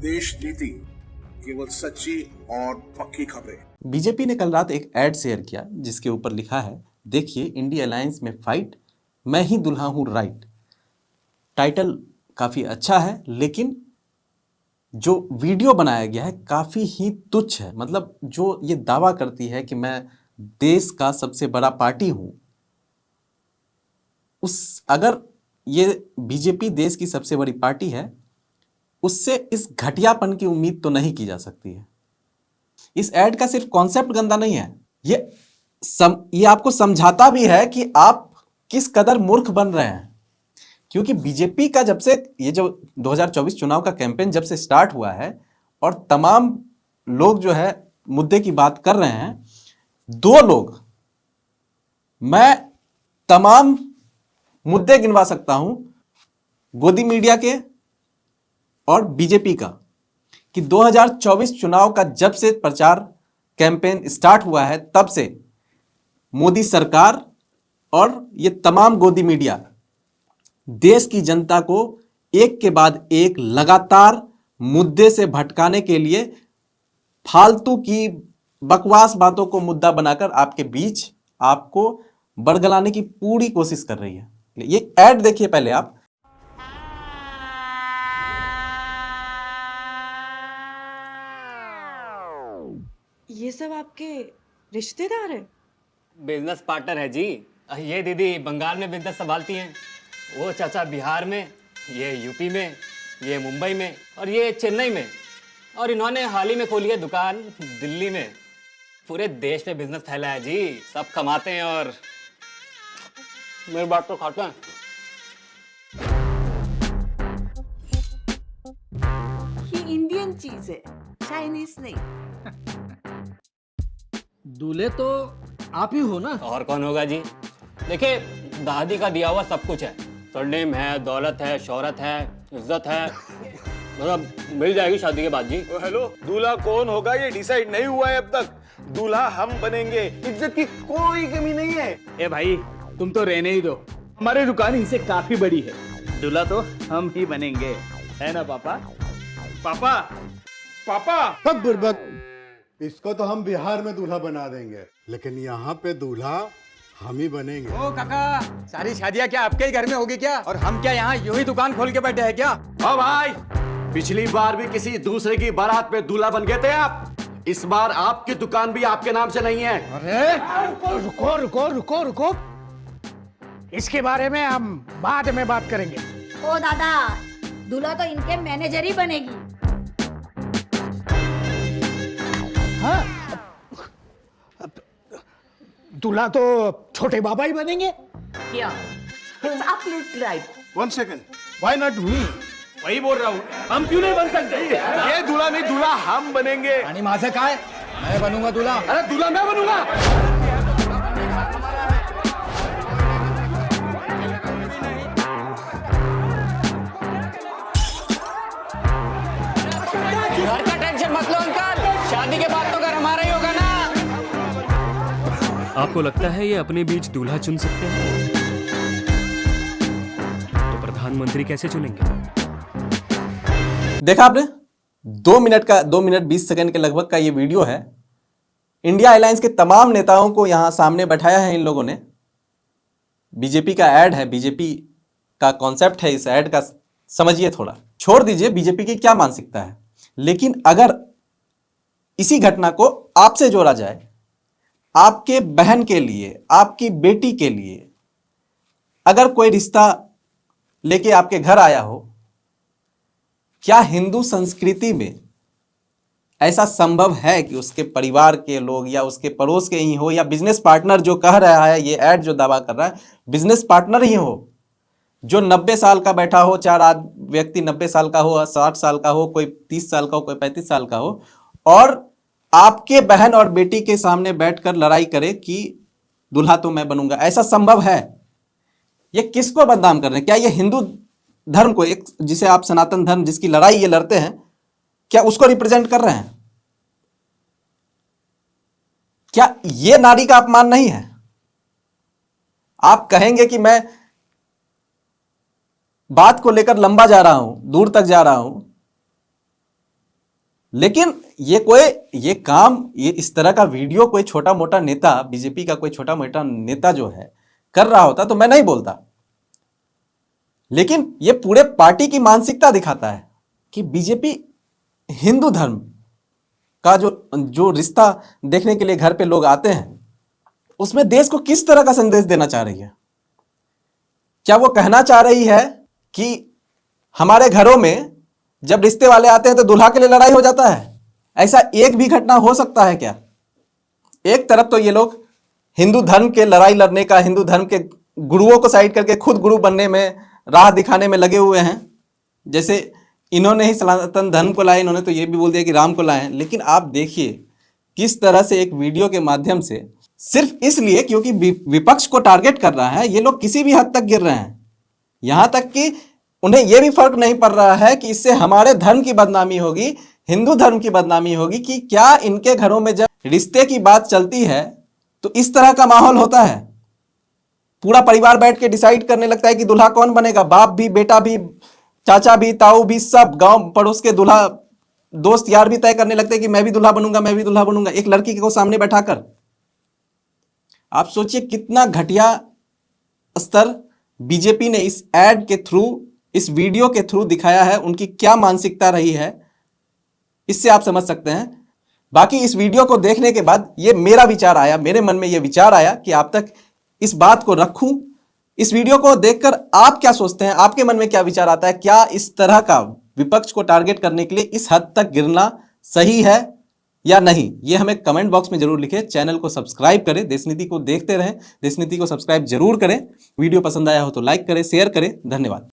देश नीति, केवल सच्ची और पक्की खबरें। बीजेपी ने कल रात एक एड शेयर किया जिसके ऊपर लिखा है, देखिए इंडिया अलायंस में फाइट, मैं ही दुल्हा हूं राइट। टाइटल काफ़ी अच्छा है, लेकिन जो वीडियो बनाया गया है काफ़ी ही तुच्छ है। मतलब जो ये दावा करती है कि मैं देश का सबसे बड़ा पार्टी हूं, अगर ये बीजेपी देश की सबसे बड़ी पार्टी है, उससे इस घटियापन की उम्मीद तो नहीं की जा सकती है। इस ऐड का सिर्फ कॉन्सेप्ट गंदा नहीं है, ये आपको समझाता भी है कि आप किस कदर मूर्ख बन रहे हैं। क्योंकि बीजेपी का जब से ये जो 2024 चुनाव का कैंपेन जब से स्टार्ट हुआ है और तमाम लोग जो है मुद्दे की बात कर रहे हैं, दो लोग, मैं तमाम मुद्दे गिनवा सकता हूं गोदी मीडिया के और बीजेपी का, कि 2024 चुनाव का जब से प्रचार कैंपेन स्टार्ट हुआ है तब से मोदी सरकार और ये तमाम गोदी मीडिया देश की जनता को एक के बाद एक लगातार मुद्दे से भटकाने के लिए फालतू की बकवास बातों को मुद्दा बनाकर आपके बीच आपको बरगलाने की पूरी कोशिश कर रही है। ये ऐड देखिए पहले आप। ये सब आपके रिश्तेदार हैं? बिजनेस पार्टनर है जी। ये दीदी बंगाल में बिजनेस संभालती हैं, वो चाचा बिहार में, ये यूपी में, ये मुंबई में और ये चेन्नई में, और इन्होंने हाल ही में खोली है दुकान दिल्ली में। पूरे देश में बिजनेस फैला है जी, सब कमाते हैं और मेरी बात तो खाते हैं। ये इंडियन चीज है, चाइनीज नहीं। दूल्हे तो आप ही हो ना? और कौन होगा जी। देखिए, दादी का दिया हुआ सब कुछ है, सरनेम है, दौलत है, शोहरत है, इज्जत है, मतलब मिल जाएगी शादी के बाद जी। हेलो, दूल्हा कौन होगा ये डिसाइड नहीं हुआ है अब तक। दूल्हा हम बनेंगे, इज्जत की कोई कमी नहीं है। ए भाई, तुम तो रहने ही दो, हमारी दुकान इनसे काफी बड़ी है। दूल्हा तो हम ही बनेंगे, है ना पापा? पापा पापा बुर्बक, इसको तो हम बिहार में दूल्हा बना देंगे, लेकिन यहाँ पे दूल्हा हम ही बनेंगे। ओ काका, सारी शादियाँ क्या आपके ही घर में होगी क्या? और हम क्या यहाँ यूं ही दुकान खोल के बैठे हैं क्या? ओ भाई, पिछली बार भी किसी दूसरे की बारात में दूल्हा बन गए थे आप। इस बार आपकी दुकान भी आपके नाम से नहीं है। अरे रुको रुको रुको रुको, इसके बारे में हम बाद में बात करेंगे। ओ दादा, दूल्हा तो इनके मैनेजर ही बनेगी। हाँ, दूल्हा तो छोटे बाबा ही बनेंगे। क्या? It's absolutely right. One second, why not me? वही बोल रहा हूँ, हम क्यों नहीं बन सकते? ये दूल्हा नहीं, दूल्हा हम बनेंगे। आणि माझं काय? मैं बनूंगा दूल्हा। अरे दूल्हा मैं बनूंगा। घर का टेंशन मत लो अंकल, शादी के बाद तो घर हमारा ही होगा ना। आपको लगता है ये अपने बीच दूल्हा चुन सकते हैं? तो प्रधानमंत्री कैसे चुनेंगे? देखा आपने, 2 मिनट 20 सेकंड के लगभग का ये वीडियो है। इंडिया अलायंस के तमाम नेताओं को यहां सामने बैठाया है इन लोगों ने। बीजेपी का ऐड है, बीजेपी का कॉन्सेप्ट है इस ऐड का, समझिए थोड़ा। छोड़ दीजिए बीजेपी की क्या मानसिकता है, लेकिन अगर इसी घटना को आपसे जोड़ा जाए, आपके बहन के लिए, आपकी बेटी के लिए अगर कोई रिश्ता लेके आपके घर आया हो, क्या हिंदू संस्कृति में ऐसा संभव है कि उसके परिवार के लोग या उसके पड़ोस के ही हो, या बिजनेस पार्टनर जो कह रहा है, ये ऐड जो दावा कर रहा है, बिजनेस पार्टनर ही हो, जो 90 साल का बैठा हो, 4 व्यक्ति 90 साल का हो, 60 साल का हो, कोई 30 साल का हो, कोई 35 साल का हो, और आपके बहन और बेटी के सामने बैठकर लड़ाई करे कि दूल्हा तो मैं बनूंगा? ऐसा संभव है? ये किसको बदनाम कर रहे हैं? क्या ये हिंदू धर्म को, एक जिसे आप सनातन धर्म जिसकी लड़ाई ये लड़ते हैं, क्या उसको रिप्रेजेंट कर रहे हैं? क्या ये नारी का अपमान नहीं है? आप कहेंगे कि मैं बात को लेकर लंबा जा रहा हूं, दूर तक जा रहा हूं, लेकिन ये इस तरह का वीडियो कोई छोटा मोटा नेता, बीजेपी का कोई छोटा मोटा नेता जो है कर रहा होता तो मैं नहीं बोलता, लेकिन ये पूरे पार्टी की मानसिकता दिखाता है कि बीजेपी हिंदू धर्म का जो रिश्ता देखने के लिए घर पे लोग आते हैं, उसमें देश को किस तरह का संदेश देना चाह रही है। क्या वो कहना चाह रही है कि हमारे घरों में जब रिश्ते वाले आते हैं तो दूल्हा के लिए लड़ाई हो जाता है? ऐसा एक भी घटना हो सकता है क्या? एक तरफ तो ये लोग हिंदू धर्म के लड़ाई लड़ने का, हिंदू धर्म के गुरुओं को साइड करके खुद गुरु बनने में, राह दिखाने में लगे हुए हैं। जैसे इन्होंने ही सनातन धर्म को लाए, इन्होंने तो ये भी बोल दिया कि राम को लाए। लेकिन आप देखिए किस तरह से एक वीडियो के माध्यम से, सिर्फ इसलिए क्योंकि विपक्ष को टारगेट कर रहा है, ये लोग किसी भी हद तक गिर रहे हैं। यहां तक कि उन्हें यह भी फर्क नहीं पड़ रहा है कि इससे हमारे धर्म की बदनामी होगी, हिंदू धर्म की बदनामी होगी, कि क्या इनके घरों में जब रिश्ते की बात चलती है तो इस तरह का माहौल होता है। पूरा परिवार बैठ के डिसाइड करने लगता है कि दूल्हा कौन बनेगा, बाप भी, बेटा भी, चाचा भी, ताऊ भी, सब गांव पड़ोस के दूल्हा, दोस्त यार भी तय करने लगते हैं कि मैं भी दूल्हा बनूंगा, मैं भी दूल्हा बनूंगा, एक लड़की को सामने बैठाकर। आप सोचिए कितना घटिया स्तर बीजेपी ने इस एड के थ्रू, इस वीडियो के थ्रू दिखाया है। उनकी क्या मानसिकता रही है, इससे आप समझ सकते हैं। बाकी इस वीडियो को देखने के बाद ये मेरा विचार आया, मेरे मन में ये विचार आया कि आप तक इस बात को रखूं। इस वीडियो को देखकर आप क्या सोचते हैं, आपके मन में क्या विचार आता है? क्या इस तरह का विपक्ष को टारगेट करने के लिए इस हद तक गिरना सही है या नहीं? ये हमें कमेंट बॉक्स में जरूर लिखें। चैनल को सब्सक्राइब करें, देशनीति को देखते रहें, देशनीति को सब्सक्राइब जरूर करें। वीडियो पसंद आया हो तो लाइक करें, शेयर करें। धन्यवाद।